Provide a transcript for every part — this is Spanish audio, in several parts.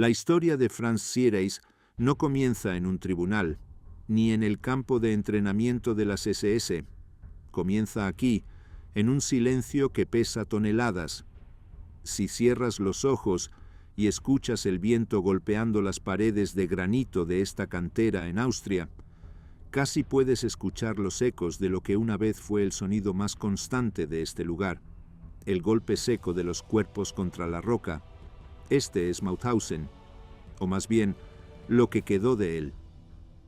La historia de Franz Siereis no comienza en un tribunal, ni en el campo de entrenamiento de las SS. Comienza aquí, en un silencio que pesa toneladas. Si cierras los ojos y escuchas el viento golpeando las paredes de granito de esta cantera en Austria, casi puedes escuchar los ecos de lo que una vez fue el sonido más constante de este lugar, el golpe seco de los cuerpos contra la roca. Este es Mauthausen, o más bien, lo que quedó de él.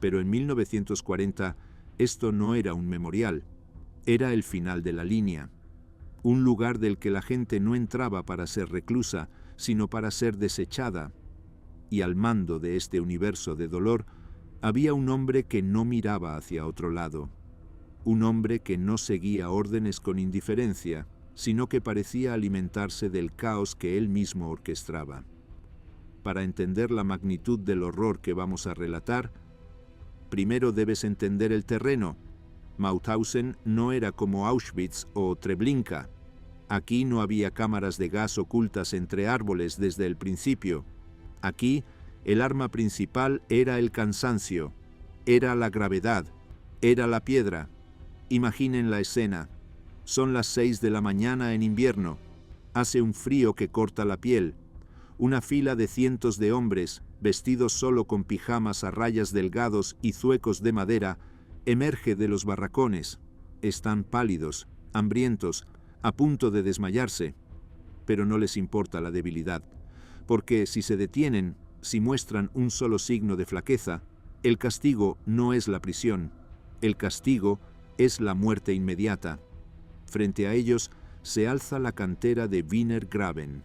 Pero en 1940 esto no era un memorial, era el final de la línea. Un lugar del que la gente no entraba para ser reclusa, sino para ser desechada. Y al mando de este universo de dolor, había un hombre que no miraba hacia otro lado. Un hombre que no seguía órdenes con indiferencia, sino que parecía alimentarse del caos que él mismo orquestaba. Para entender la magnitud del horror que vamos a relatar, primero debes entender el terreno. Mauthausen no era como Auschwitz o Treblinka. Aquí no había cámaras de gas ocultas entre árboles desde el principio. Aquí, el arma principal era el cansancio, era la gravedad, era la piedra. Imaginen la escena. Son las 6 de la mañana en invierno. Hace un frío que corta la piel. Una fila de cientos de hombres, vestidos solo con pijamas a rayas delgados y zuecos de madera, emerge de los barracones. Están pálidos, hambrientos, a punto de desmayarse. Pero no les importa la debilidad, porque si se detienen, si muestran un solo signo de flaqueza, el castigo no es la prisión, el castigo es la muerte inmediata. Frente a ellos se alza la cantera de Wiener Graben,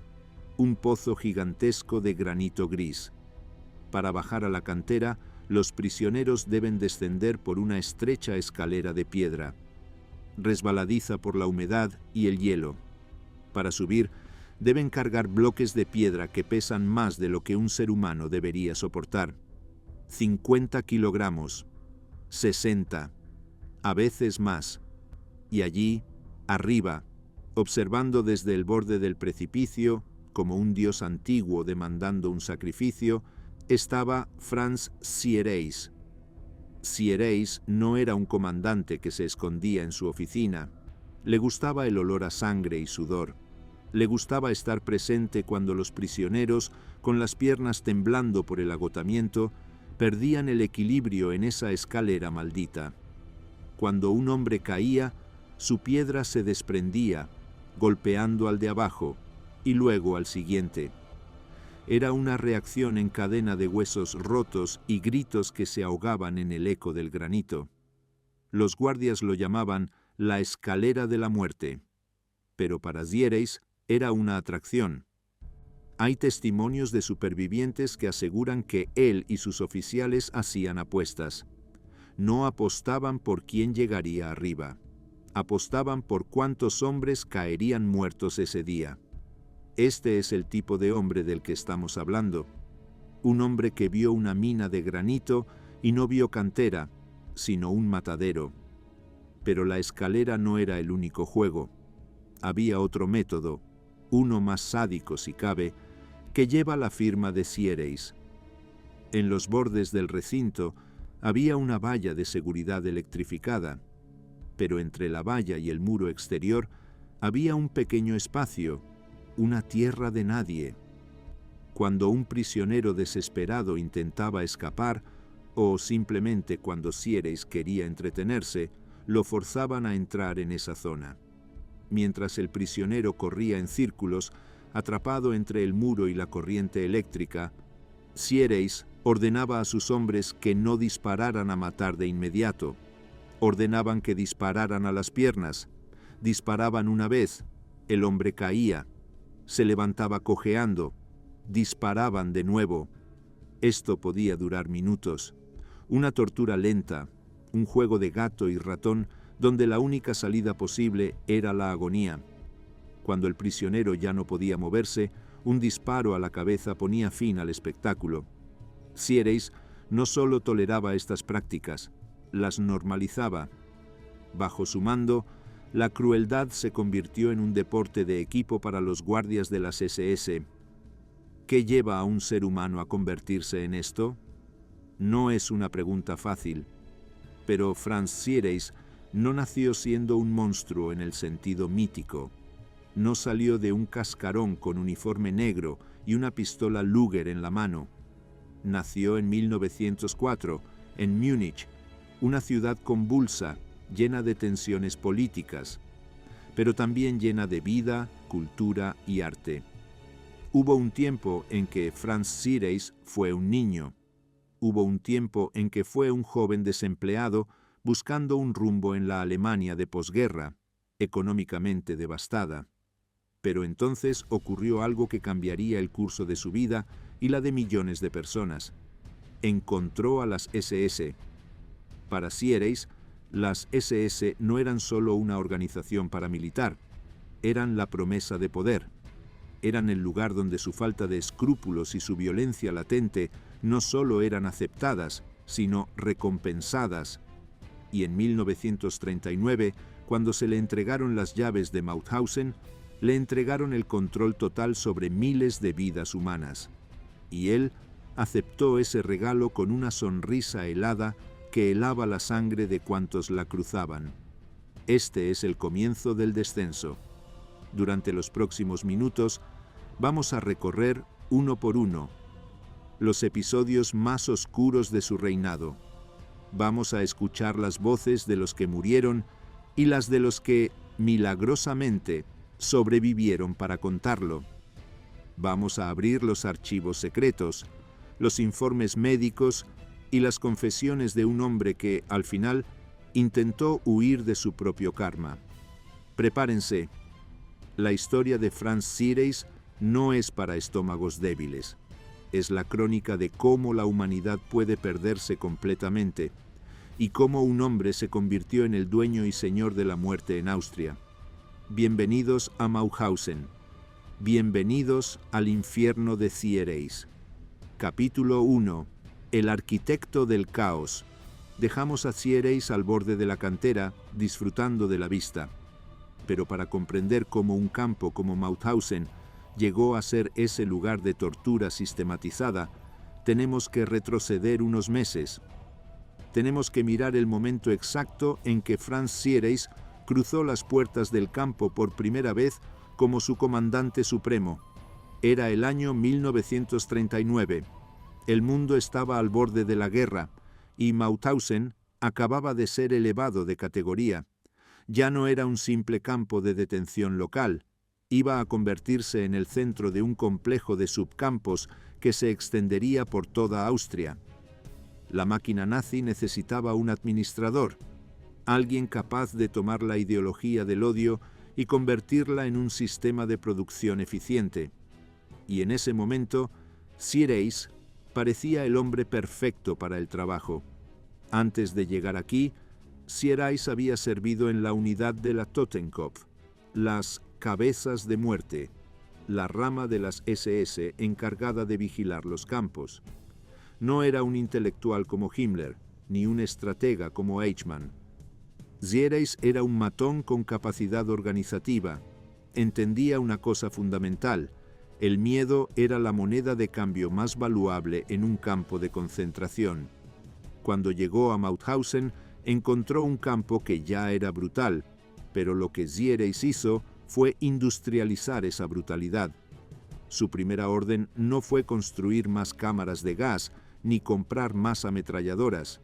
un pozo gigantesco de granito gris. Para bajar a la cantera, los prisioneros deben descender por una estrecha escalera de piedra, resbaladiza por la humedad y el hielo. Para subir, deben cargar bloques de piedra que pesan más de lo que un ser humano debería soportar. 50 kilogramos, 60, a veces más. Y allí, arriba, observando desde el borde del precipicio, como un dios antiguo demandando un sacrificio, estaba Franz Siereis. Siereis no era un comandante que se escondía en su oficina. Le gustaba el olor a sangre y sudor. Le gustaba estar presente cuando los prisioneros, con las piernas temblando por el agotamiento, perdían el equilibrio en esa escalera maldita. Cuando un hombre caía, su piedra se desprendía, golpeando al de abajo, y luego al siguiente. Era una reacción en cadena de huesos rotos y gritos que se ahogaban en el eco del granito. Los guardias lo llamaban la escalera de la muerte, pero para Siereis era una atracción. Hay testimonios de supervivientes que aseguran que él y sus oficiales hacían apuestas. No apostaban por quién llegaría arriba. Apostaban por cuántos hombres caerían muertos ese día. Este es el tipo de hombre del que estamos hablando. Un hombre que vio una mina de granito y no vio cantera, sino un matadero. Pero la escalera no era el único juego. Había otro método, uno más sádico si cabe, que lleva la firma de Siereis. En los bordes del recinto había una valla de seguridad electrificada, pero entre la valla y el muro exterior había un pequeño espacio, una tierra de nadie. Cuando un prisionero desesperado intentaba escapar, o simplemente cuando Siereis quería entretenerse, lo forzaban a entrar en esa zona. Mientras el prisionero corría en círculos, atrapado entre el muro y la corriente eléctrica, Siereis ordenaba a sus hombres que no dispararan a matar de inmediato. Ordenaban que dispararan a las piernas. Disparaban una vez, el hombre caía, se levantaba cojeando, disparaban de nuevo. Esto podía durar minutos. Una tortura lenta, un juego de gato y ratón donde la única salida posible era la agonía. Cuando el prisionero ya no podía moverse, un disparo a la cabeza ponía fin al espectáculo. Siereis no solo toleraba estas prácticas, las normalizaba. Bajo su mando, la crueldad se convirtió en un deporte de equipo para los guardias de las SS. ¿Qué lleva a un ser humano a convertirse en esto? No es una pregunta fácil, pero Franz Siereis no nació siendo un monstruo en el sentido mítico. No salió de un cascarón con uniforme negro y una pistola Luger en la mano. Nació en 1904, en Múnich, una ciudad convulsa, llena de tensiones políticas, pero también llena de vida, cultura y arte. Hubo un tiempo en que Franz Siereis fue un niño. Hubo un tiempo en que fue un joven desempleado buscando un rumbo en la Alemania de posguerra, económicamente devastada. Pero entonces ocurrió algo que cambiaría el curso de su vida y la de millones de personas. Encontró a las SS. Para Siereis, las SS no eran solo una organización paramilitar, eran la promesa de poder. Eran el lugar donde su falta de escrúpulos y su violencia latente no solo eran aceptadas, sino recompensadas. Y en 1939, cuando se le entregaron las llaves de Mauthausen, le entregaron el control total sobre miles de vidas humanas. Y él aceptó ese regalo con una sonrisa helada que helaba la sangre de cuantos la cruzaban. Este es el comienzo del descenso. Durante los próximos minutos vamos a recorrer, uno por uno, los episodios más oscuros de su reinado. Vamos a escuchar las voces de los que murieron y las de los que, milagrosamente, sobrevivieron para contarlo. Vamos a abrir los archivos secretos, los informes médicos y las confesiones de un hombre que, al final, intentó huir de su propio karma. Prepárense. La historia de Franz Siereis no es para estómagos débiles. Es la crónica de cómo la humanidad puede perderse completamente y cómo un hombre se convirtió en el dueño y señor de la muerte en Austria. Bienvenidos a Mauthausen. Bienvenidos al infierno de Siereis. Capítulo 1. El arquitecto del caos. Dejamos a Siereis al borde de la cantera, disfrutando de la vista. Pero para comprender cómo un campo como Mauthausen llegó a ser ese lugar de tortura sistematizada, tenemos que retroceder unos meses. Tenemos que mirar el momento exacto en que Franz Siereis cruzó las puertas del campo por primera vez como su comandante supremo. Era el año 1939. El mundo estaba al borde de la guerra y Mauthausen acababa de ser elevado de categoría. Ya no era un simple campo de detención local, iba a convertirse en el centro de un complejo de subcampos que se extendería por toda Austria. La máquina nazi necesitaba un administrador, alguien capaz de tomar la ideología del odio y convertirla en un sistema de producción eficiente. Y en ese momento, Siereis parecía el hombre perfecto para el trabajo. Antes de llegar aquí, Siereis había servido en la unidad de la Totenkopf, las cabezas de muerte, la rama de las SS encargada de vigilar los campos. No era un intelectual como Himmler, ni un estratega como Eichmann. Siereis era un matón con capacidad organizativa. Entendía una cosa fundamental: el miedo era la moneda de cambio más valuable en un campo de concentración. Cuando llegó a Mauthausen, encontró un campo que ya era brutal, pero lo que Siereis hizo fue industrializar esa brutalidad. Su primera orden no fue construir más cámaras de gas ni comprar más ametralladoras.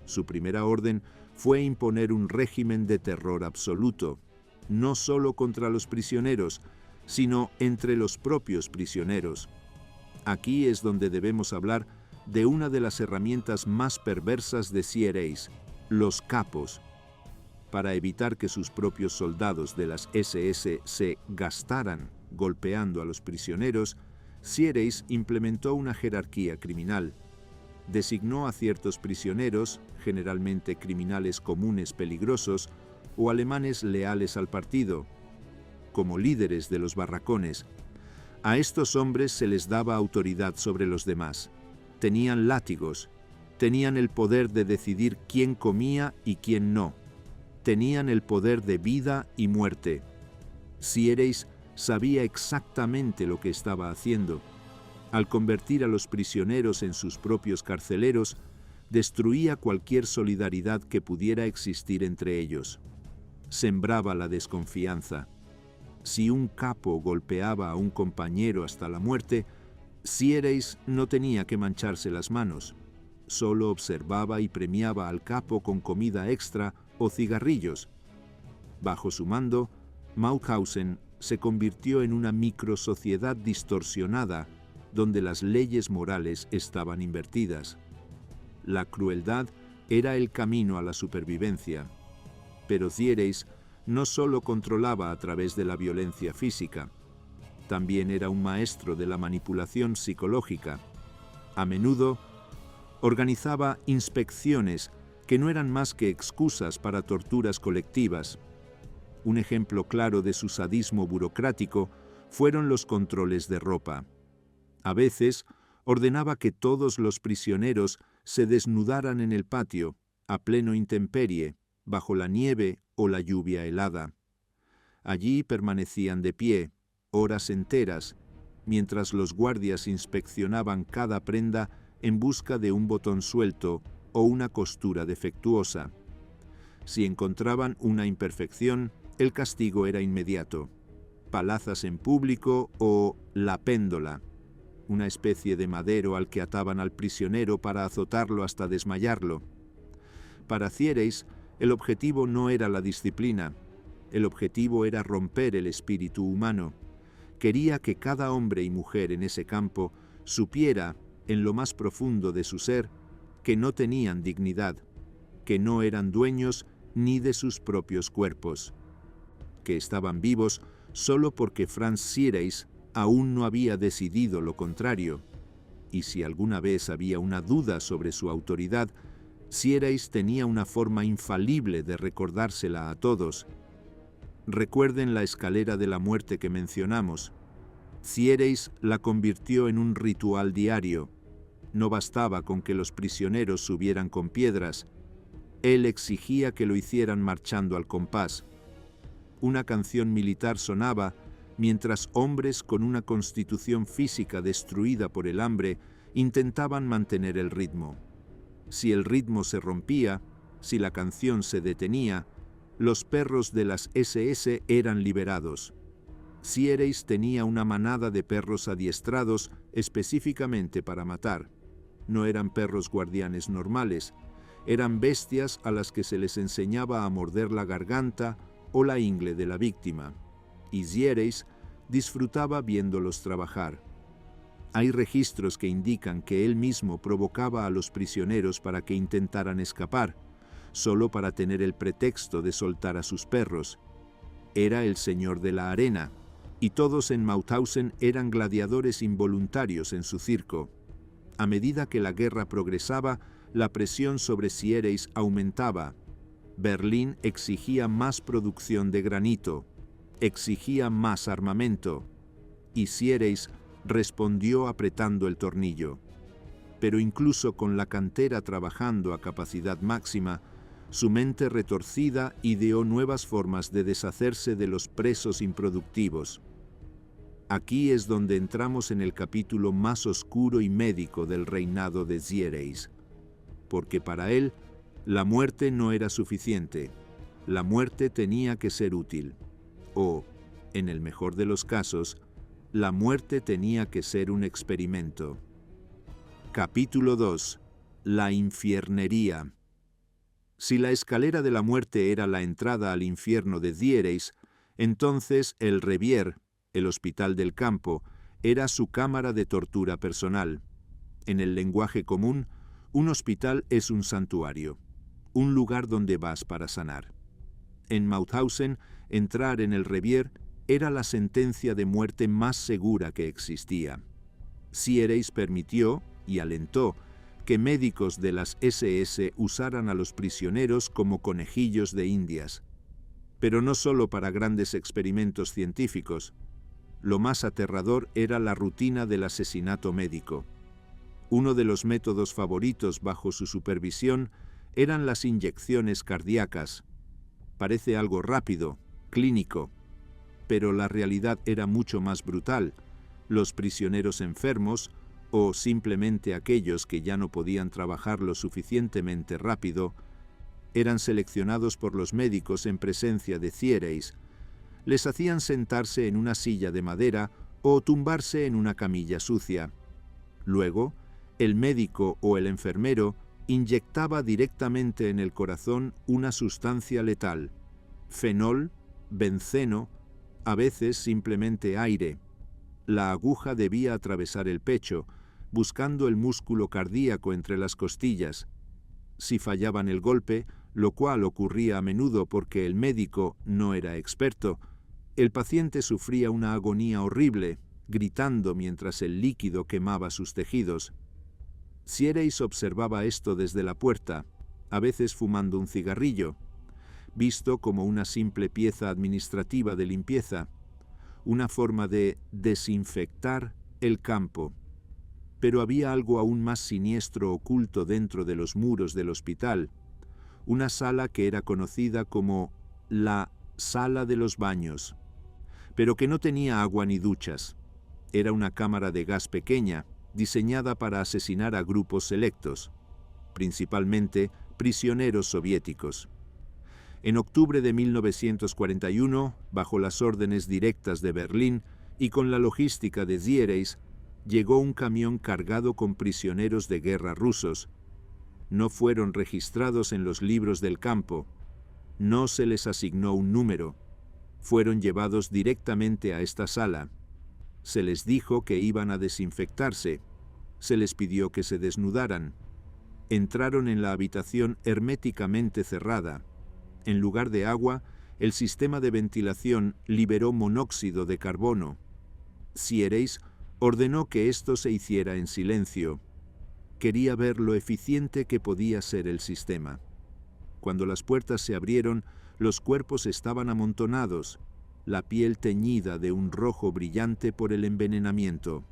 Su primera orden fue imponer un régimen de terror absoluto, no solo contra los prisioneros, sino entre los propios prisioneros. Aquí es donde debemos hablar de una de las herramientas más perversas de Siereis, los capos. Para evitar que sus propios soldados de las SS se gastaran golpeando a los prisioneros, Siereis implementó una jerarquía criminal. Designó a ciertos prisioneros, generalmente criminales comunes peligrosos o alemanes leales al partido, como líderes de los barracones. A estos hombres se les daba autoridad sobre los demás. Tenían látigos, tenían el poder de decidir quién comía y quién no. Tenían el poder de vida y muerte. Siereis sabía exactamente lo que estaba haciendo. Al convertir a los prisioneros en sus propios carceleros, destruía cualquier solidaridad que pudiera existir entre ellos. Sembraba la desconfianza. Si un capo golpeaba a un compañero hasta la muerte, Xieres no tenía que mancharse las manos. Solo observaba y premiaba al capo con comida extra o cigarrillos. Bajo su mando, Mauthausen se convirtió en una microsociedad distorsionada donde las leyes morales estaban invertidas. La crueldad era el camino a la supervivencia. Pero Xieres no solo controlaba a través de la violencia física, también era un maestro de la manipulación psicológica. A menudo organizaba inspecciones que no eran más que excusas para torturas colectivas. Un ejemplo claro de su sadismo burocrático fueron los controles de ropa. A veces ordenaba que todos los prisioneros se desnudaran en el patio, a pleno intemperie, bajo la nieve o la lluvia helada. Allí permanecían de pie, horas enteras, mientras los guardias inspeccionaban cada prenda en busca de un botón suelto o una costura defectuosa. Si encontraban una imperfección, el castigo era inmediato: palazas en público o la péndola, una especie de madero al que ataban al prisionero para azotarlo hasta desmayarlo. Para Xieres, el objetivo no era la disciplina, el objetivo era romper el espíritu humano. Quería que cada hombre y mujer en ese campo supiera, en lo más profundo de su ser, que no tenían dignidad, que no eran dueños ni de sus propios cuerpos, que estaban vivos solo porque Franz Xieres aún no había decidido lo contrario, y si alguna vez había una duda sobre su autoridad, Xieres tenía una forma infalible de recordársela a todos. Recuerden la escalera de la muerte que mencionamos. Xieres la convirtió en un ritual diario. No bastaba con que los prisioneros subieran con piedras. Él exigía que lo hicieran marchando al compás. Una canción militar sonaba mientras hombres con una constitución física destruida por el hambre intentaban mantener el ritmo. Si el ritmo se rompía, si la canción se detenía, los perros de las SS eran liberados. Xieres tenía una manada de perros adiestrados específicamente para matar. No eran perros guardianes normales, eran bestias a las que se les enseñaba a morder la garganta o la ingle de la víctima, y Xieres disfrutaba viéndolos trabajar. Hay registros que indican que él mismo provocaba a los prisioneros para que intentaran escapar, solo para tener el pretexto de soltar a sus perros. Era el señor de la arena, y todos en Mauthausen eran gladiadores involuntarios en su circo. A medida que la guerra progresaba, la presión sobre Xieres aumentaba. Berlín exigía más producción de granito, exigía más armamento, y Xieres respondió apretando el tornillo. Pero incluso con la cantera trabajando a capacidad máxima, su mente retorcida ideó nuevas formas de deshacerse de los presos improductivos. Aquí es donde entramos en el capítulo más oscuro y médico del reinado de Xieres, porque para él la muerte no era suficiente, la muerte tenía que ser útil, o, en el mejor de los casos, la muerte tenía que ser un experimento. Capítulo 2. La infiernería. Si la escalera de la muerte era la entrada al infierno de Xieres, entonces el Revier, el hospital del campo, era su cámara de tortura personal. En el lenguaje común, un hospital es un santuario, un lugar donde vas para sanar. En Mauthausen, entrar en el Revier era la sentencia de muerte más segura que existía. Xieres permitió y alentó que médicos de las SS usaran a los prisioneros como conejillos de indias. Pero no solo para grandes experimentos científicos. Lo más aterrador era la rutina del asesinato médico. Uno de los métodos favoritos bajo su supervisión eran las inyecciones cardíacas. Parece algo rápido, clínico, pero la realidad era mucho más brutal. Los prisioneros enfermos, o simplemente aquellos que ya no podían trabajar lo suficientemente rápido, eran seleccionados por los médicos en presencia de Thierry. Les hacían sentarse en una silla de madera o tumbarse en una camilla sucia. Luego, el médico o el enfermero inyectaba directamente en el corazón una sustancia letal, fenol, benceno, a veces simplemente aire. La aguja debía atravesar el pecho, buscando el músculo cardíaco entre las costillas. Si fallaban el golpe, lo cual ocurría a menudo porque el médico no era experto, el paciente sufría una agonía horrible, gritando mientras el líquido quemaba sus tejidos. Thierry observaba esto desde la puerta, a veces fumando un cigarrillo, visto como una simple pieza administrativa de limpieza, una forma de desinfectar el campo. Pero había algo aún más siniestro oculto dentro de los muros del hospital, una sala que era conocida como la sala de los baños, pero que no tenía agua ni duchas. Era una cámara de gas pequeña, diseñada para asesinar a grupos selectos, principalmente prisioneros soviéticos. En octubre de 1941, bajo las órdenes directas de Berlín y con la logística de Thierry, llegó un camión cargado con prisioneros de guerra rusos. No fueron registrados en los libros del campo. No se les asignó un número. Fueron llevados directamente a esta sala. Se les dijo que iban a desinfectarse. Se les pidió que se desnudaran. Entraron en la habitación herméticamente cerrada. En lugar de agua, el sistema de ventilación liberó monóxido de carbono. Thierry ordenó que esto se hiciera en silencio. Quería ver lo eficiente que podía ser el sistema. Cuando las puertas se abrieron, los cuerpos estaban amontonados, la piel teñida de un rojo brillante por el envenenamiento.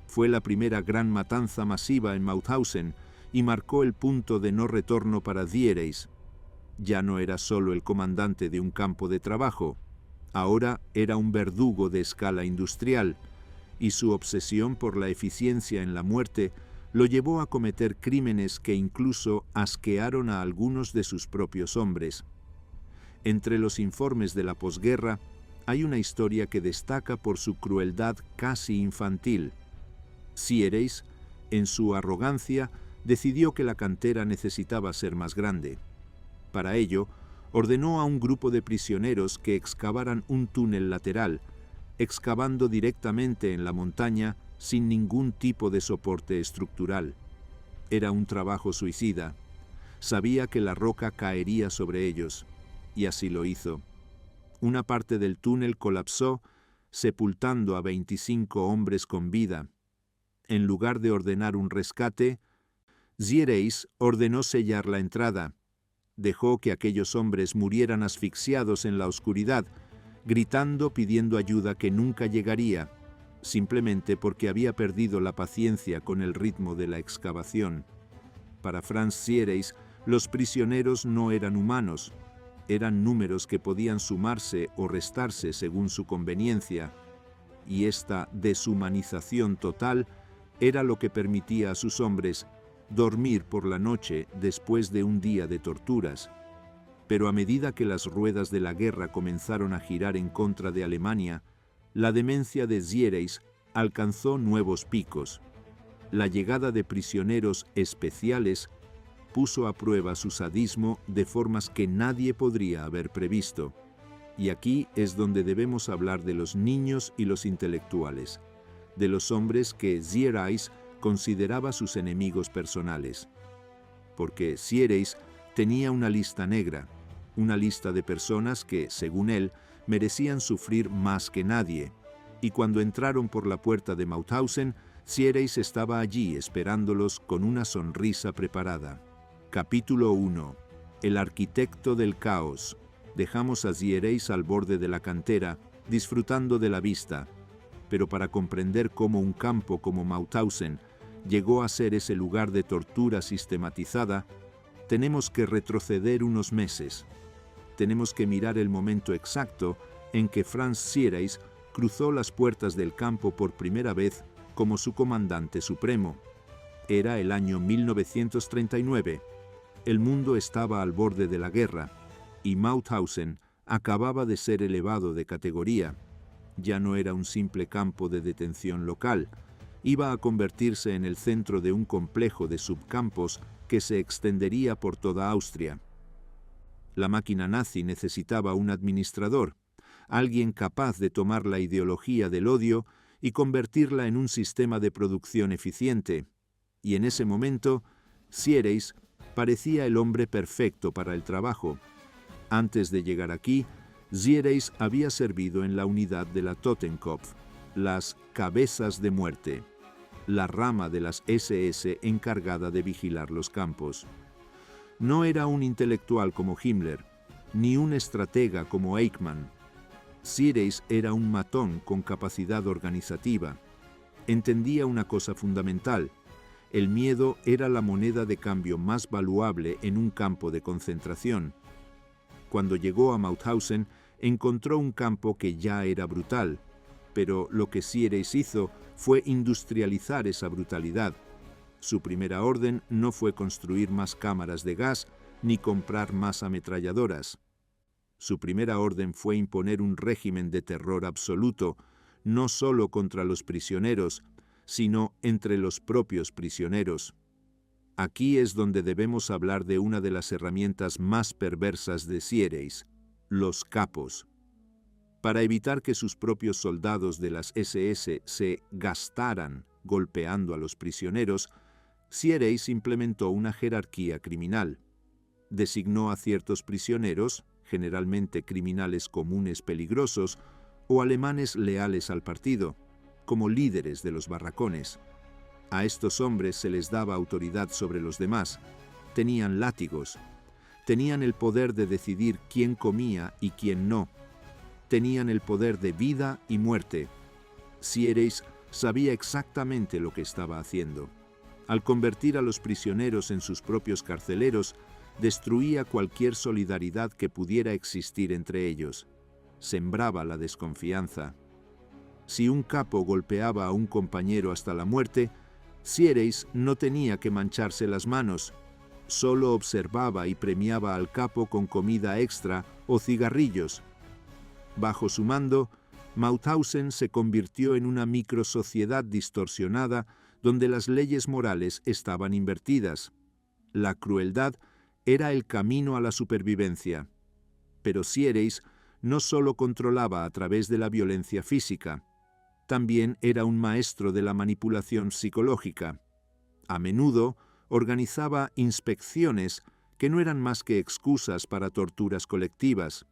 Fue la primera gran matanza masiva en Mauthausen y marcó el punto de no retorno para Thierry. Ya no era solo el comandante de un campo de trabajo, ahora era un verdugo de escala industrial, y su obsesión por la eficiencia en la muerte lo llevó a cometer crímenes que incluso asquearon a algunos de sus propios hombres. Entre los informes de la posguerra hay una historia que destaca por su crueldad casi infantil. Thierry, en su arrogancia, decidió que la cantera necesitaba ser más grande. Para ello, ordenó a un grupo de prisioneros que excavaran un túnel lateral, excavando directamente en la montaña sin ningún tipo de soporte estructural. Era un trabajo suicida. Sabía que la roca caería sobre ellos, y así lo hizo. Una parte del túnel colapsó, sepultando a 25 hombres con vida. En lugar de ordenar un rescate, Thierry ordenó sellar la entrada. Dejó que aquellos hombres murieran asfixiados en la oscuridad, gritando pidiendo ayuda que nunca llegaría, simplemente porque había perdido la paciencia con el ritmo de la excavación. Para Franz Thierry, los prisioneros no eran humanos, eran números que podían sumarse o restarse según su conveniencia, y esta deshumanización total era lo que permitía a sus hombres dormir por la noche después de un día de torturas. Pero a medida que las ruedas de la guerra comenzaron a girar en contra de Alemania, la demencia de Thierry alcanzó nuevos picos. La llegada de prisioneros especiales puso a prueba su sadismo de formas que nadie podría haber previsto. Y aquí es donde debemos hablar de los niños y los intelectuales, de los hombres que Thierry consideraba sus enemigos personales. Porque Thierry tenía una lista negra, una lista de personas que, según él, merecían sufrir más que nadie, y cuando entraron por la puerta de Mauthausen, Thierry estaba allí esperándolos con una sonrisa preparada. Capítulo 1. El arquitecto del caos. Dejamos a Thierry al borde de la cantera, disfrutando de la vista, pero para comprender cómo un campo como Mauthausen llegó a ser ese lugar de tortura sistematizada, tenemos que retroceder unos meses. Tenemos que mirar el momento exacto en que Franz Thierry cruzó las puertas del campo por primera vez como su comandante supremo. Era el año 1939. El mundo estaba al borde de la guerra, y Mauthausen acababa de ser elevado de categoría. Ya no era un simple campo de detención local, iba a convertirse en el centro de un complejo de subcampos que se extendería por toda Austria. La máquina nazi necesitaba un administrador, alguien capaz de tomar la ideología del odio y convertirla en un sistema de producción eficiente. Y en ese momento, Siereis parecía el hombre perfecto para el trabajo. Antes de llegar aquí, Siereis había servido en la unidad de la Totenkopf, las cabezas de muerte, la rama de las SS encargada de vigilar los campos. No era un intelectual como Himmler, ni un estratega como Eichmann. Siereis era un matón con capacidad organizativa. Entendía una cosa fundamental: el miedo era la moneda de cambio más valuable en un campo de concentración. Cuando llegó a Mauthausen, encontró un campo que ya era brutal, pero lo que Siereis hizo fue industrializar esa brutalidad. Su primera orden no fue construir más cámaras de gas ni comprar más ametralladoras. Su primera orden fue imponer un régimen de terror absoluto, no solo contra los prisioneros, sino entre los propios prisioneros. Aquí es donde debemos hablar de una de las herramientas más perversas de Siereis, los capos. Para evitar que sus propios soldados de las SS se gastaran golpeando a los prisioneros, Siereis implementó una jerarquía criminal. Designó a ciertos prisioneros, generalmente criminales comunes peligrosos o alemanes leales al partido, como líderes de los barracones. A estos hombres se les daba autoridad sobre los demás, tenían látigos, tenían el poder de decidir quién comía y quién no, tenían el poder de vida y muerte. Siereis sabía exactamente lo que estaba haciendo. Al convertir a los prisioneros en sus propios carceleros, destruía cualquier solidaridad que pudiera existir entre ellos. Sembraba la desconfianza. Si un capo golpeaba a un compañero hasta la muerte, Siereis no tenía que mancharse las manos. Solo observaba y premiaba al capo con comida extra o cigarrillos. Bajo su mando, Mauthausen se convirtió en una microsociedad distorsionada donde las leyes morales estaban invertidas. La crueldad era el camino a la supervivencia. Pero Siereis no solo controlaba a través de la violencia física, también era un maestro de la manipulación psicológica. A menudo organizaba inspecciones que no eran más que excusas para torturas colectivas.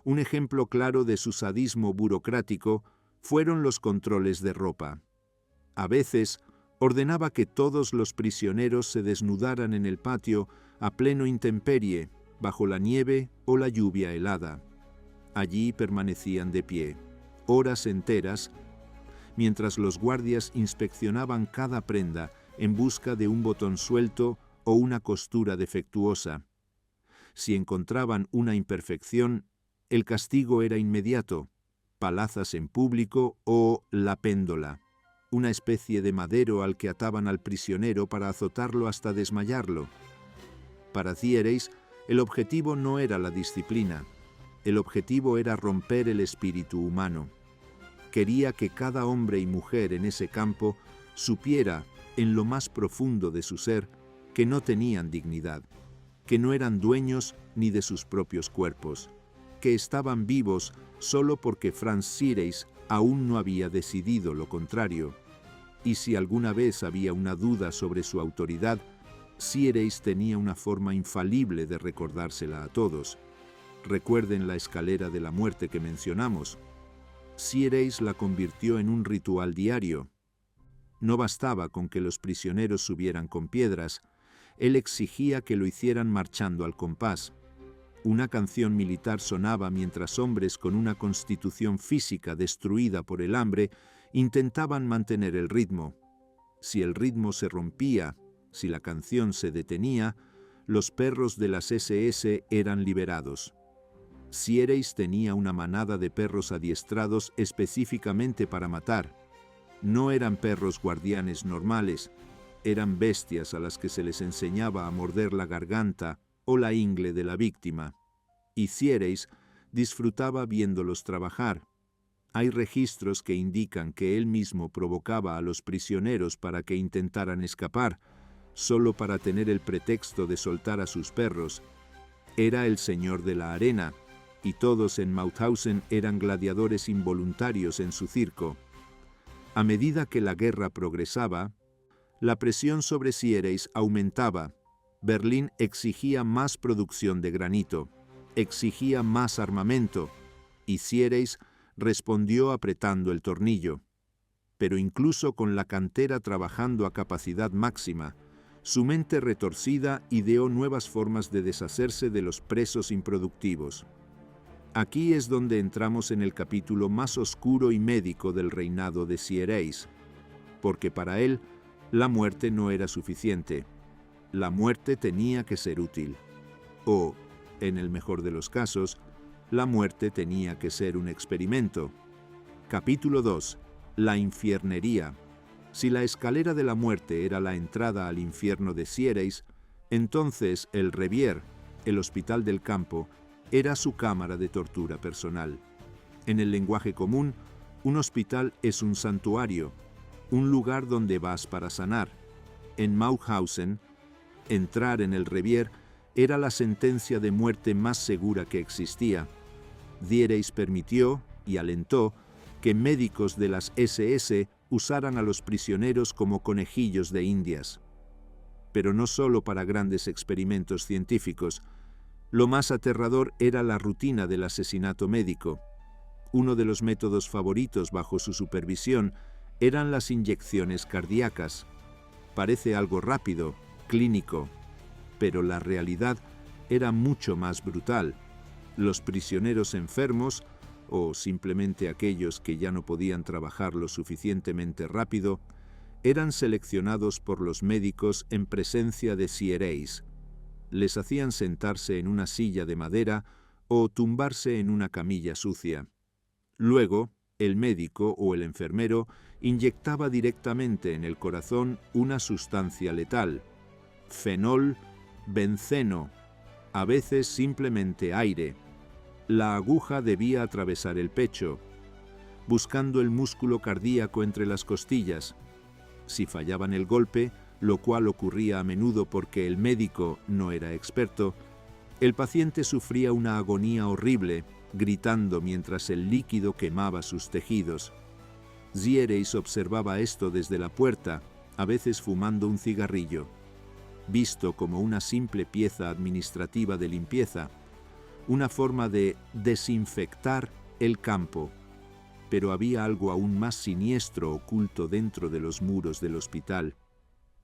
Un ejemplo claro de su sadismo burocrático fueron los controles de ropa. A veces, ordenaba que todos los prisioneros se desnudaran en el patio a pleno intemperie, bajo la nieve o la lluvia helada. Allí permanecían de pie, horas enteras, mientras los guardias inspeccionaban cada prenda en busca de un botón suelto o una costura defectuosa. Si encontraban una imperfección, el castigo era inmediato: palazas en público o la péndola, una especie de madero al que ataban al prisionero para azotarlo hasta desmayarlo. Para Siereis, el objetivo no era la disciplina, el objetivo era romper el espíritu humano. Quería que cada hombre y mujer en ese campo supiera, en lo más profundo de su ser, que no tenían dignidad, que no eran dueños ni de sus propios cuerpos, que estaban vivos solo porque Franz Siereis aún no había decidido lo contrario. Y si alguna vez había una duda sobre su autoridad, Siereis tenía una forma infalible de recordársela a todos. Recuerden la escalera de la muerte que mencionamos. Siereis la convirtió en un ritual diario. No bastaba con que los prisioneros subieran con piedras, él exigía que lo hicieran marchando al compás. Una canción militar sonaba mientras hombres con una constitución física destruida por el hambre intentaban mantener el ritmo. Si el ritmo se rompía, si la canción se detenía, los perros de las SS eran liberados. Siereis tenía una manada de perros adiestrados específicamente para matar. no eran perros guardianes normales, eran bestias a las que se les enseñaba a morder la garganta o la ingle de la víctima, y Cieres disfrutaba viéndolos trabajar. Hay registros que indican que él mismo provocaba a los prisioneros para que intentaran escapar, solo para tener el pretexto de soltar a sus perros. Era el señor de la arena, y todos en Mauthausen eran gladiadores involuntarios en su circo. A medida que la guerra progresaba, la presión sobre Cieres aumentaba. Berlín exigía más producción de granito, exigía más armamento, y Cieres respondió apretando el tornillo. Pero incluso con la cantera trabajando a capacidad máxima, su mente retorcida ideó nuevas formas de deshacerse de los presos improductivos. Aquí es donde entramos en el capítulo más oscuro y médico del reinado de Cieres, porque para él la muerte no era suficiente. La muerte tenía que ser útil. O, en el mejor de los casos, la muerte tenía que ser un experimento. Capítulo 2. La infiernería. Si la escalera de la muerte era la entrada al infierno de Cieres, entonces el Revier, el hospital del campo, era su cámara de tortura personal. En el lenguaje común, un hospital es un santuario, un lugar donde vas para sanar. En Mauthausen, entrar en el Revier era la sentencia de muerte más segura que existía. Cieres permitió y alentó que médicos de las SS usaran a los prisioneros como conejillos de indias. Pero no solo para grandes experimentos científicos. Lo más aterrador era la rutina del asesinato médico. Uno de los métodos favoritos bajo su supervisión eran las inyecciones cardíacas. Parece algo rápido, clínico, pero la realidad era mucho más brutal. Los prisioneros enfermos, o simplemente aquellos que ya no podían trabajar lo suficientemente rápido, eran seleccionados por los médicos en presencia de Cieres. Les hacían sentarse en una silla de madera o tumbarse en una camilla sucia. Luego, el médico o el enfermero inyectaba directamente en el corazón una sustancia letal, fenol, benceno, a veces simplemente aire. La aguja debía atravesar el pecho, buscando el músculo cardíaco entre las costillas. Si fallaban el golpe, lo cual ocurría a menudo porque el médico no era experto, el paciente sufría una agonía horrible, gritando mientras el líquido quemaba sus tejidos. Cieres observaba esto desde la puerta, a veces fumando un cigarrillo. Visto como una simple pieza administrativa de limpieza, una forma de desinfectar el campo. Pero había algo aún más siniestro oculto dentro de los muros del hospital.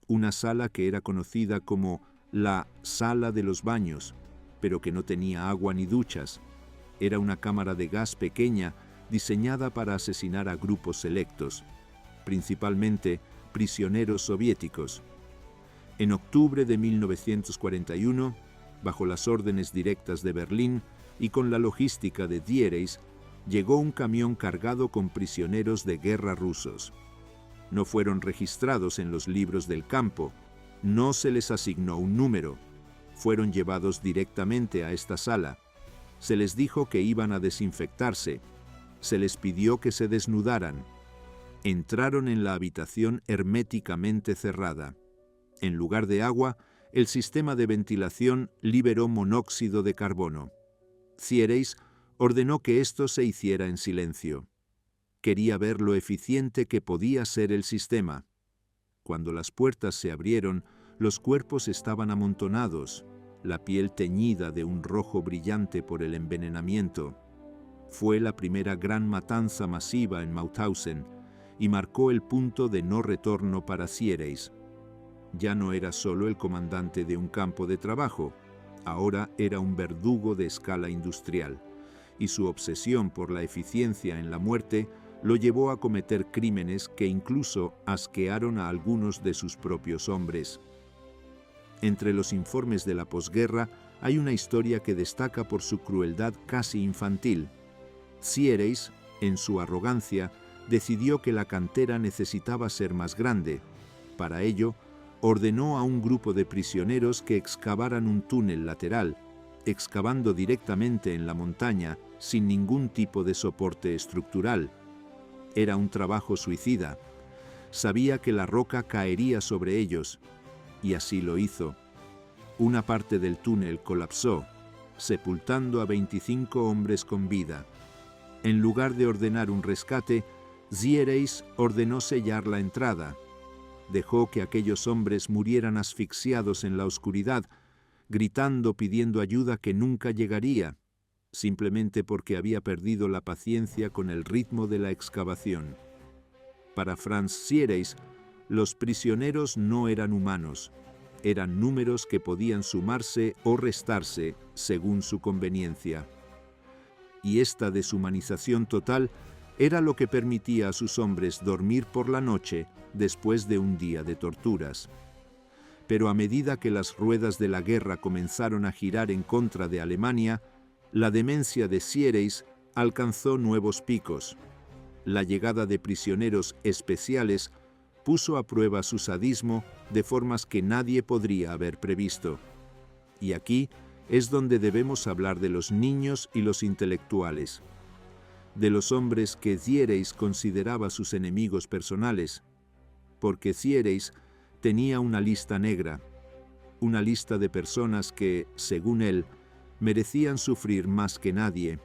Una sala que era conocida como la sala de los baños, pero que no tenía agua ni duchas. Era una cámara de gas pequeña diseñada para asesinar a grupos selectos, principalmente prisioneros soviéticos. En octubre de 1941, bajo las órdenes directas de Berlín y con la logística de Cieres, llegó un camión cargado con prisioneros de guerra rusos. No fueron registrados en los libros del campo, no se les asignó un número, fueron llevados directamente a esta sala. Se les dijo que iban a desinfectarse, se les pidió que se desnudaran. Entraron en la habitación herméticamente cerrada. En lugar de agua, el sistema de ventilación liberó monóxido de carbono. Cieres ordenó que esto se hiciera en silencio. Quería ver lo eficiente que podía ser el sistema. Cuando las puertas se abrieron, los cuerpos estaban amontonados, la piel teñida de un rojo brillante por el envenenamiento. Fue la primera gran matanza masiva en Mauthausen y marcó el punto de no retorno para Cieres. Ya no era solo el comandante de un campo de trabajo, ahora era un verdugo de escala industrial, y su obsesión por la eficiencia en la muerte lo llevó a cometer crímenes que incluso asquearon a algunos de sus propios hombres. Entre los informes de la posguerra hay una historia que destaca por su crueldad casi infantil. Cieres, en su arrogancia, decidió que la cantera necesitaba ser más grande. Para ello, ordenó a un grupo de prisioneros que excavaran un túnel lateral, excavando directamente en la montaña, sin ningún tipo de soporte estructural. Era un trabajo suicida. Sabía que la roca caería sobre ellos, y así lo hizo. Una parte del túnel colapsó, sepultando a 25 hombres con vida. En lugar de ordenar un rescate, Xieres ordenó sellar la entrada. Dejó que aquellos hombres murieran asfixiados en la oscuridad, gritando pidiendo ayuda que nunca llegaría, simplemente porque había perdido la paciencia con el ritmo de la excavación. Para Franz Xieres, los prisioneros no eran humanos, eran números que podían sumarse o restarse según su conveniencia. Y esta deshumanización total era lo que permitía a sus hombres dormir por la noche después de un día de torturas. Pero a medida que las ruedas de la guerra comenzaron a girar en contra de Alemania, la demencia de Xieres alcanzó nuevos picos. La llegada de prisioneros especiales puso a prueba su sadismo de formas que nadie podría haber previsto. Y aquí es donde debemos hablar de los niños y los intelectuales, de los hombres que Xieres consideraba sus enemigos personales, porque Xieres tenía una lista negra, una lista de personas que, según él, merecían sufrir más que nadie.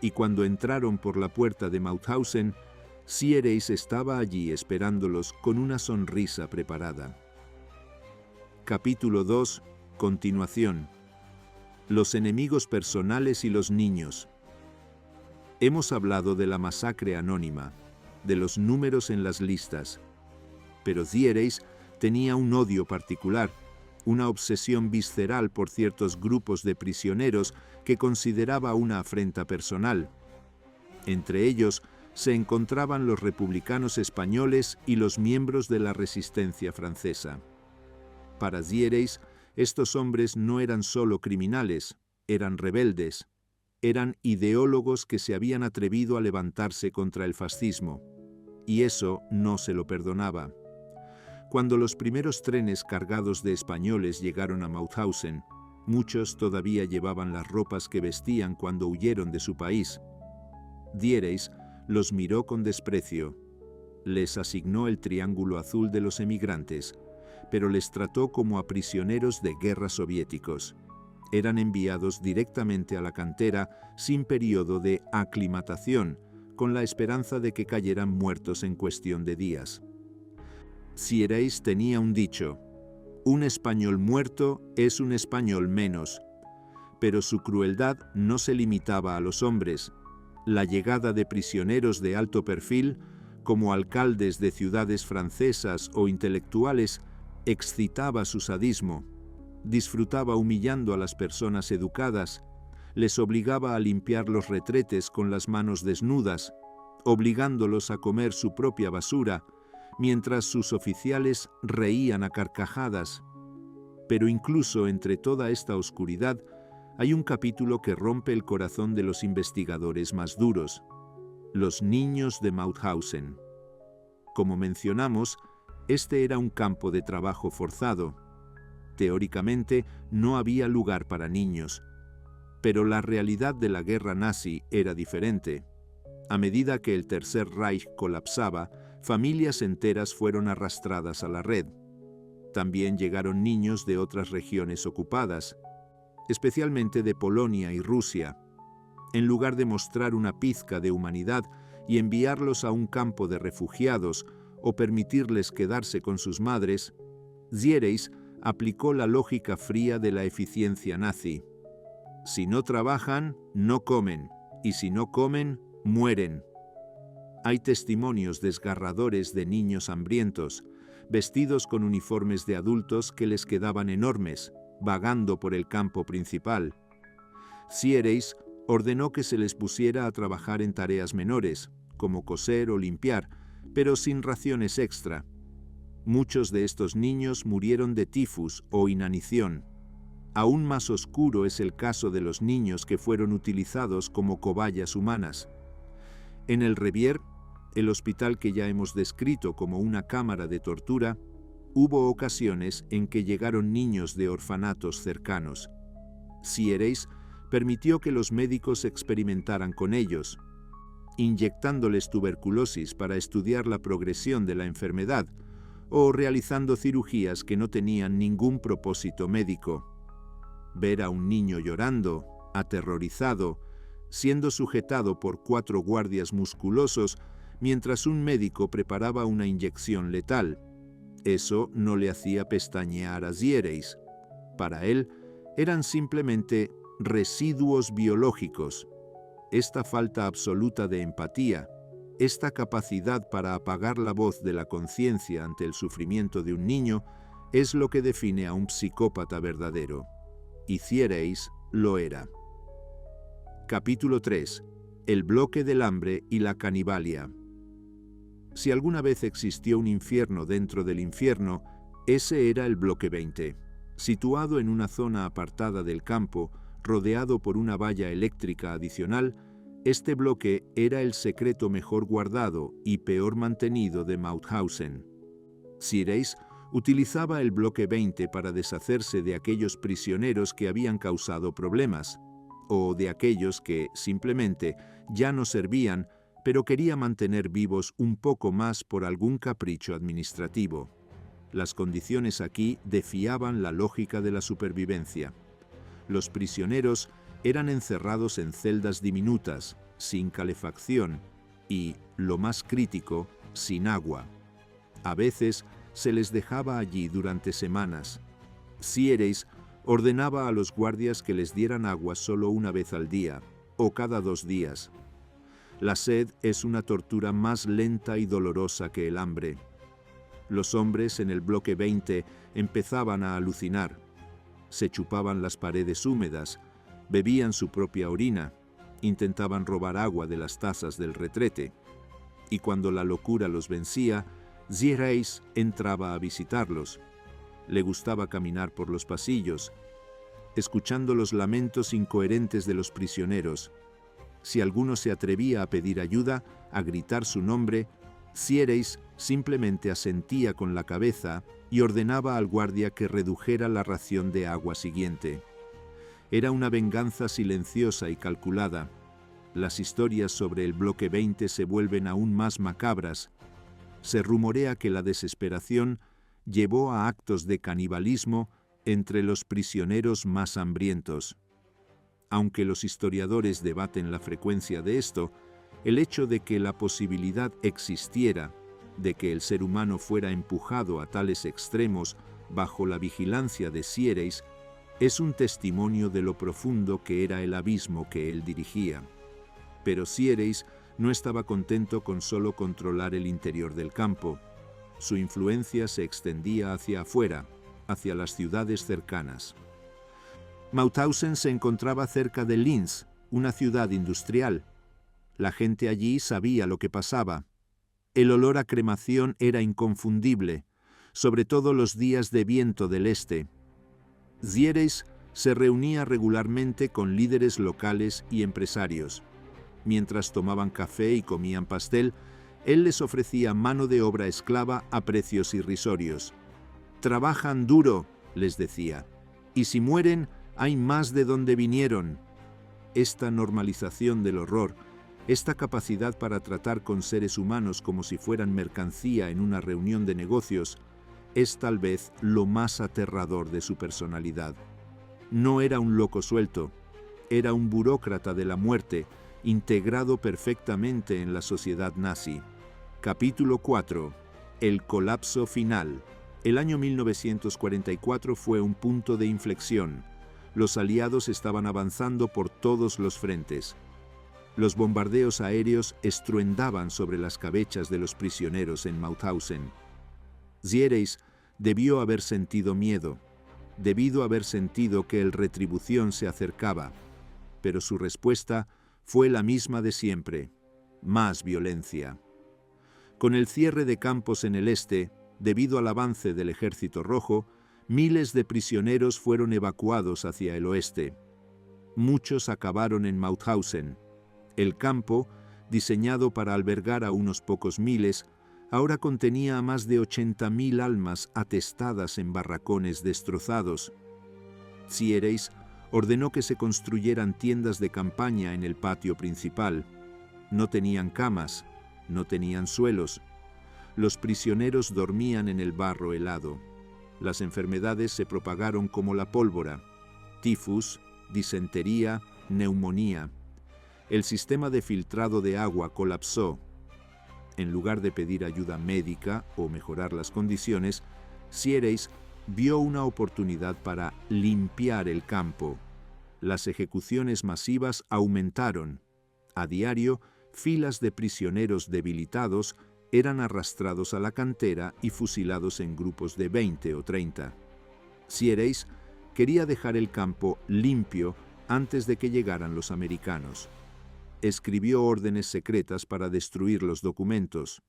Y cuando entraron por la puerta de Mauthausen, Xieres estaba allí esperándolos con una sonrisa preparada. Capítulo 2. Continuación. Los enemigos personales y los niños. Hemos hablado de la masacre anónima, de los números en las listas, pero Xieres tenía un odio particular, una obsesión visceral por ciertos grupos de prisioneros que consideraba una afrenta personal. Entre ellos se encontraban los republicanos españoles y los miembros de la resistencia francesa. Para Xieres, estos hombres no eran solo criminales, eran rebeldes, eran ideólogos que se habían atrevido a levantarse contra el fascismo, y eso no se lo perdonaba. Cuando los primeros trenes cargados de españoles llegaron a Mauthausen, muchos todavía llevaban las ropas que vestían cuando huyeron de su país. Xieres los miró con desprecio. Les asignó el triángulo azul de los emigrantes, pero les trató como a prisioneros de guerra soviéticos. Eran enviados directamente a la cantera sin periodo de aclimatación, con la esperanza de que cayeran muertos en cuestión de días. Xieres tenía un dicho: un español muerto es un español menos. Pero su crueldad no se limitaba a los hombres. La llegada de prisioneros de alto perfil, como alcaldes de ciudades francesas o intelectuales, excitaba su sadismo. Disfrutaba humillando a las personas educadas, les obligaba a limpiar los retretes con las manos desnudas, obligándolos a comer su propia basura, mientras sus oficiales reían a carcajadas. Pero incluso entre toda esta oscuridad, hay un capítulo que rompe el corazón de los investigadores más duros: los niños de Mauthausen. Como mencionamos, este era un campo de trabajo forzado. Teóricamente, no había lugar para niños. Pero la realidad de la guerra nazi era diferente. A medida que el Tercer Reich colapsaba, familias enteras fueron arrastradas a la red. También llegaron niños de otras regiones ocupadas, especialmente de Polonia y Rusia. En lugar de mostrar una pizca de humanidad y enviarlos a un campo de refugiados o permitirles quedarse con sus madres, Xieres aplicó la lógica fría de la eficiencia nazi. Si no trabajan, no comen, y si no comen, mueren. Hay testimonios desgarradores de niños hambrientos, vestidos con uniformes de adultos que les quedaban enormes, vagando por el campo principal. Xieres ordenó que se les pusiera a trabajar en tareas menores, como coser o limpiar, pero sin raciones extra. Muchos de estos niños murieron de tifus o inanición. Aún más oscuro es el caso de los niños que fueron utilizados como cobayas humanas. En el Revier, el hospital que ya hemos descrito como una cámara de tortura, hubo ocasiones en que llegaron niños de orfanatos cercanos. Siereis permitió que los médicos experimentaran con ellos, inyectándoles tuberculosis para estudiar la progresión de la enfermedad o realizando cirugías que no tenían ningún propósito médico. Ver a un niño llorando, aterrorizado, siendo sujetado por 4 guardias musculosos mientras un médico preparaba una inyección letal. Eso no le hacía pestañear a Siereis. Para él, eran simplemente residuos biológicos. Esta falta absoluta de empatía, esta capacidad para apagar la voz de la conciencia ante el sufrimiento de un niño, es lo que define a un psicópata verdadero. Y Siereis lo era. Capítulo 3. El bloque del hambre y la canibalia. Si alguna vez existió un infierno dentro del infierno, ese era el bloque 20. Situado en una zona apartada del campo, rodeado por una valla eléctrica adicional, este bloque era el secreto mejor guardado y peor mantenido de Mauthausen. Siereis utilizaba el bloque 20 para deshacerse de aquellos prisioneros que habían causado problemas, o de aquellos que, simplemente, ya no servían, pero quería mantener vivos un poco más por algún capricho administrativo. Las condiciones aquí defiaban la lógica de la supervivencia. Los prisioneros eran encerrados en celdas diminutas, sin calefacción y, lo más crítico, sin agua. A veces se les dejaba allí durante semanas. Siereis ordenaba a los guardias que les dieran agua solo una vez al día, o cada 2 días. La sed es una tortura más lenta y dolorosa que el hambre. Los hombres en el bloque 20 empezaban a alucinar. Se chupaban las paredes húmedas, bebían su propia orina, intentaban robar agua de las tazas del retrete. Y cuando la locura los vencía, Siereis entraba a visitarlos. Le gustaba caminar por los pasillos, escuchando los lamentos incoherentes de los prisioneros. Si alguno se atrevía a pedir ayuda, a gritar su nombre, Siereis simplemente asentía con la cabeza y ordenaba al guardia que redujera la ración de agua siguiente. Era una venganza silenciosa y calculada. Las historias sobre el bloque 20 se vuelven aún más macabras. Se rumorea que la desesperación llevó a actos de canibalismo entre los prisioneros más hambrientos. Aunque los historiadores debaten la frecuencia de esto, el hecho de que la posibilidad existiera de que el ser humano fuera empujado a tales extremos bajo la vigilancia de Siereis es un testimonio de lo profundo que era el abismo que él dirigía. Pero Siereis no estaba contento con solo controlar el interior del campo. Su influencia se extendía hacia afuera, hacia las ciudades cercanas. Mauthausen se encontraba cerca de Linz, una ciudad industrial. La gente allí sabía lo que pasaba. El olor a cremación era inconfundible, sobre todo los días de viento del este. Siereis se reunía regularmente con líderes locales y empresarios. Mientras tomaban café y comían pastel, él les ofrecía mano de obra esclava a precios irrisorios. «Trabajan duro», les decía, «y si mueren, hay más de donde vinieron». Esta normalización del horror, esta capacidad para tratar con seres humanos como si fueran mercancía en una reunión de negocios, es tal vez lo más aterrador de su personalidad. No era un loco suelto, era un burócrata de la muerte, integrado perfectamente en la sociedad nazi. Capítulo 4. El colapso final. El año 1944 fue un punto de inflexión. Los aliados estaban avanzando por todos los frentes. Los bombardeos aéreos estruendaban sobre las cabezas de los prisioneros en Mauthausen. Siereis debió haber sentido miedo, debido haber sentido que el retribución se acercaba, pero su respuesta fue la misma de siempre: más violencia. Con el cierre de campos en el este, debido al avance del Ejército Rojo, miles de prisioneros fueron evacuados hacia el oeste. Muchos acabaron en Mauthausen. El campo, diseñado para albergar a unos pocos miles, ahora contenía a más de 80.000 almas atestadas en barracones destrozados. Xieres ordenó que se construyeran tiendas de campaña en el patio principal. No tenían camas, no tenían suelos. Los prisioneros dormían en el barro helado. Las enfermedades se propagaron como la pólvora: tifus, disentería, neumonía. El sistema de filtrado de agua colapsó. En lugar de pedir ayuda médica o mejorar las condiciones, Xieres vio una oportunidad para limpiar el campo. Las ejecuciones masivas aumentaron. A diario, filas de prisioneros debilitados eran arrastrados a la cantera y fusilados en grupos de 20 o 30. Xieres quería dejar el campo limpio antes de que llegaran los americanos. Escribió órdenes secretas para destruir los documentos.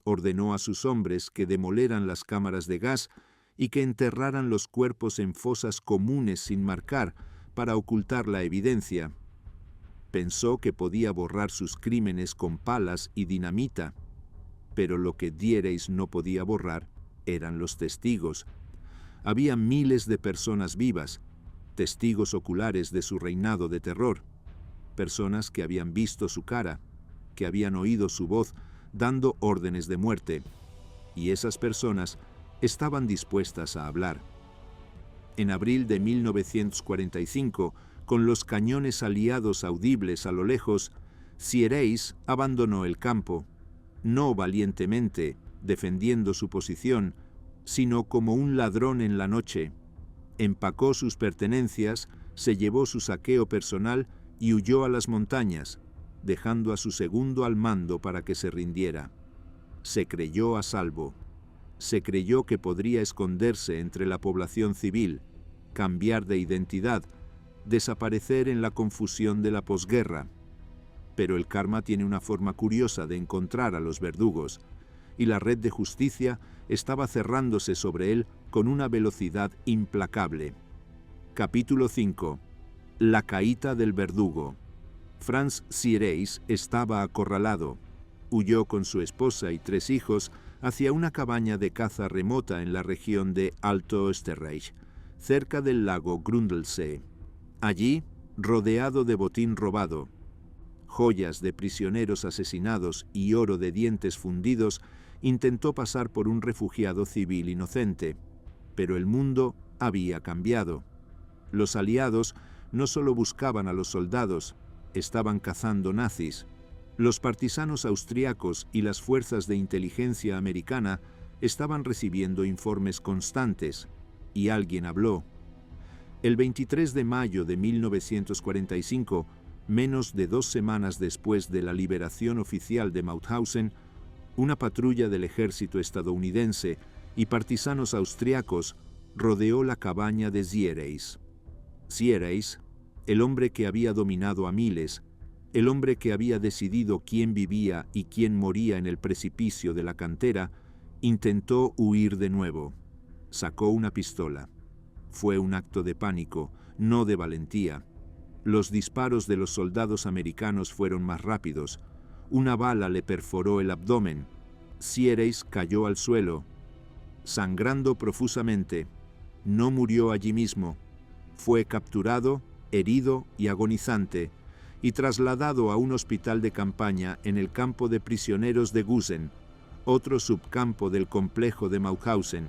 Ordenó a sus hombres que demoleran las cámaras de gas y que enterraran los cuerpos en fosas comunes sin marcar para ocultar la evidencia. Pensó que podía borrar sus crímenes con palas y dinamita, pero lo que Xieres no podía borrar eran los testigos. Había miles de personas vivas, testigos oculares de su reinado de terror, personas que habían visto su cara, que habían oído su voz dando órdenes de muerte, y esas personas estaban dispuestas a hablar. En abril de 1945, con los cañones aliados audibles a lo lejos, Xieres abandonó el campo, no valientemente, defendiendo su posición, sino como un ladrón en la noche. Empacó sus pertenencias, se llevó su saqueo personal y huyó a las montañas, dejando a su segundo al mando para que se rindiera. Se creyó a salvo. Se creyó que podría esconderse entre la población civil, cambiar de identidad, desaparecer en la confusión de la posguerra. Pero el karma tiene una forma curiosa de encontrar a los verdugos, y la red de justicia estaba cerrándose sobre él con una velocidad implacable. Capítulo 5. La caída del verdugo. Franz Xieres estaba acorralado. Huyó con su esposa y 3 hijos hacia una cabaña de caza remota en la región de Alto Österreich, cerca del lago Grundlsee. Allí, rodeado de botín robado, joyas de prisioneros asesinados y oro de dientes fundidos, intentó pasar por un refugiado civil inocente. Pero el mundo había cambiado. Los aliados no solo buscaban a los soldados, estaban cazando nazis. Los partisanos austriacos y las fuerzas de inteligencia americana estaban recibiendo informes constantes, y alguien habló. El 23 de mayo de 1945, menos de 2 semanas después de la liberación oficial de Mauthausen, una patrulla del ejército estadounidense y partisanos austriacos rodeó la cabaña de Xieres. Xieres, el hombre que había dominado a miles, el hombre que había decidido quién vivía y quién moría en el precipicio de la cantera, intentó huir de nuevo. Sacó una pistola. Fue un acto de pánico, no de valentía. Los disparos de los soldados americanos fueron más rápidos. Una bala le perforó el abdomen. Xieres cayó al suelo, sangrando profusamente. No murió allí mismo. Fue capturado, herido y agonizante, y trasladado a un hospital de campaña en el campo de prisioneros de Gusen, otro subcampo del complejo de Mauthausen.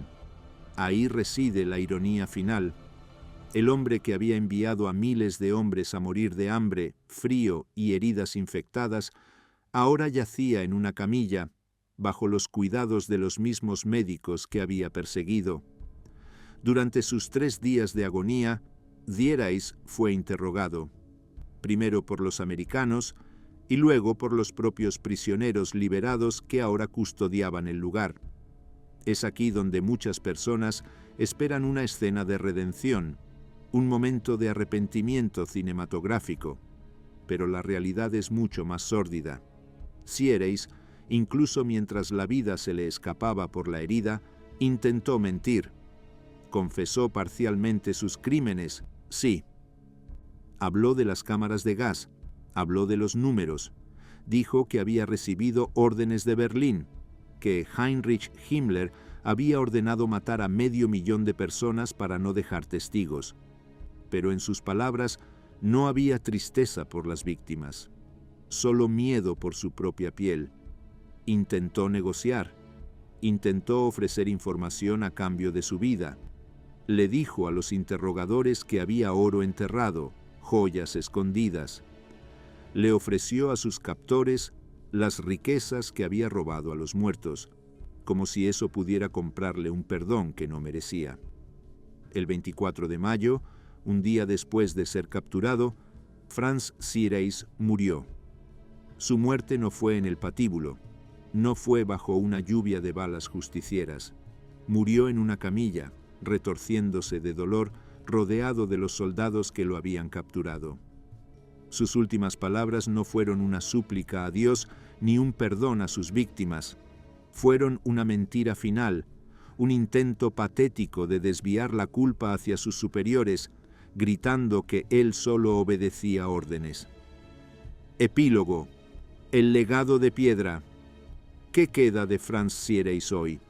Ahí reside la ironía final. El hombre que había enviado a miles de hombres a morir de hambre, frío y heridas infectadas, ahora yacía en una camilla, bajo los cuidados de los mismos médicos que había perseguido. Durante sus 3 días de agonía, Xieres fue interrogado, primero por los americanos y luego por los propios prisioneros liberados que ahora custodiaban el lugar. Es aquí donde muchas personas esperan una escena de redención, un momento de arrepentimiento cinematográfico, pero la realidad es mucho más sórdida. Xieres, incluso mientras la vida se le escapaba por la herida, intentó mentir. Confesó parcialmente sus crímenes, sí. Habló de las cámaras de gas, habló de los números, dijo que había recibido órdenes de Berlín, que Heinrich Himmler había ordenado matar a 500.000 de personas para no dejar testigos. Pero en sus palabras no había tristeza por las víctimas, solo miedo por su propia piel. Intentó negociar, intentó ofrecer información a cambio de su vida. Le dijo a los interrogadores que había oro enterrado, joyas escondidas. Le ofreció a sus captores las riquezas que había robado a los muertos, como si eso pudiera comprarle un perdón que no merecía. El 24 de mayo, un día después de ser capturado, Franz Siereis murió. Su muerte no fue en el patíbulo, no fue bajo una lluvia de balas justicieras. Murió en una camilla, retorciéndose de dolor, rodeado de los soldados que lo habían capturado. Sus últimas palabras no fueron una súplica a Dios ni un perdón a sus víctimas. Fueron una mentira final, un intento patético de desviar la culpa hacia sus superiores, gritando que él solo obedecía órdenes. Epílogo. El legado de piedra. ¿Qué queda de Franz Siereis hoy?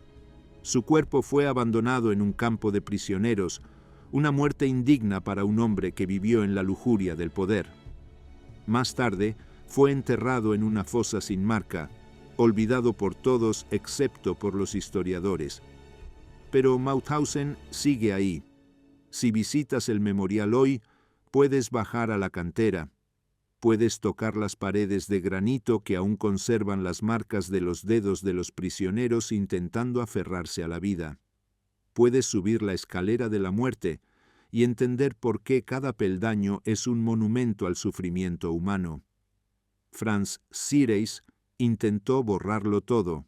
Su cuerpo fue abandonado en un campo de prisioneros, una muerte indigna para un hombre que vivió en la lujuria del poder. Más tarde, fue enterrado en una fosa sin marca, olvidado por todos excepto por los historiadores. Pero Mauthausen sigue ahí. Si visitas el memorial hoy, puedes bajar a la cantera. Puedes tocar las paredes de granito que aún conservan las marcas de los dedos de los prisioneros intentando aferrarse a la vida. Puedes subir la escalera de la muerte y entender por qué cada peldaño es un monumento al sufrimiento humano. Franz Siereis intentó borrarlo todo.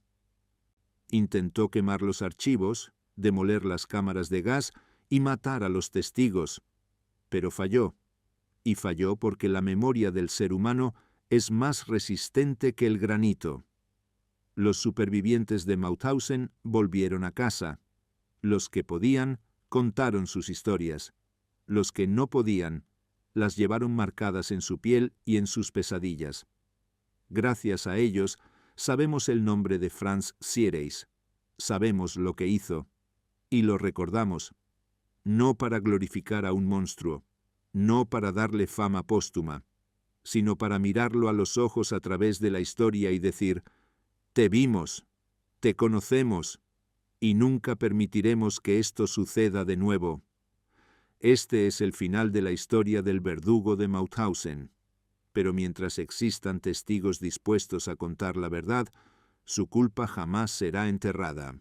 Intentó quemar los archivos, demoler las cámaras de gas y matar a los testigos, pero falló. Y falló porque la memoria del ser humano es más resistente que el granito. Los supervivientes de Mauthausen volvieron a casa. Los que podían contaron sus historias. Los que no podían las llevaron marcadas en su piel y en sus pesadillas. Gracias a ellos sabemos el nombre de Franz Siereis. Sabemos lo que hizo. Y lo recordamos. No para glorificar a un monstruo, no para darle fama póstuma, sino para mirarlo a los ojos a través de la historia y decir: te vimos, te conocemos, y nunca permitiremos que esto suceda de nuevo. Este es el final de la historia del verdugo de Mauthausen, pero mientras existan testigos dispuestos a contar la verdad, su culpa jamás será enterrada.